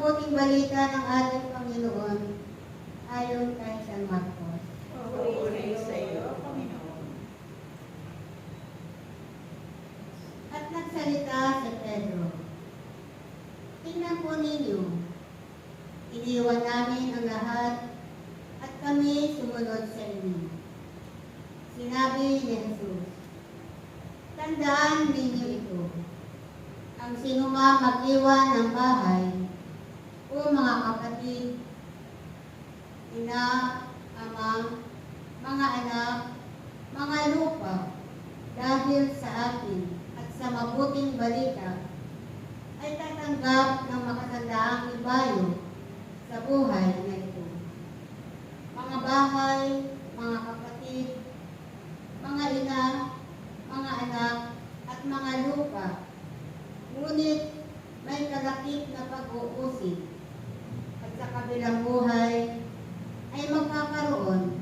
mabuting balita ng ating Panginoon ayon kay San Marcos. Puri sa iyo, Panginoon. At nagsalita si Pedro, tingnan po ninyo, iniwan namin ang lahat at kami sumunod sa inyo. Sinabi ni Jesus, tandaan ninyo ito, ang sinumang mag-iwan ng bahay o mga kapatid, ina, ama, mga anak, mga lupa, dahil sa akin at sa mabuting balita, ay tatanggap ng makasandaang ibayo sa buhay na ito. Mga bahay, mga kapatid, mga ina, mga anak, at mga lupa, ngunit may kalakip na pag-uusig, at sa kabilang buhay ay magkakaroon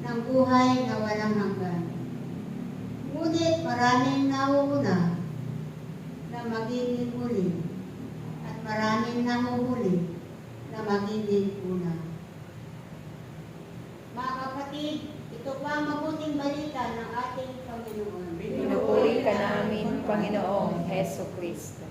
ng buhay na walang hanggan. Ngunit maraming nauuna na magiging huli, at maraming nahuhuli na magiging una. Mga kapatid, ito pa ang mabuting balita ng ating Panginoon. Pinupuri ka namin, Panginoong Heso Kristo.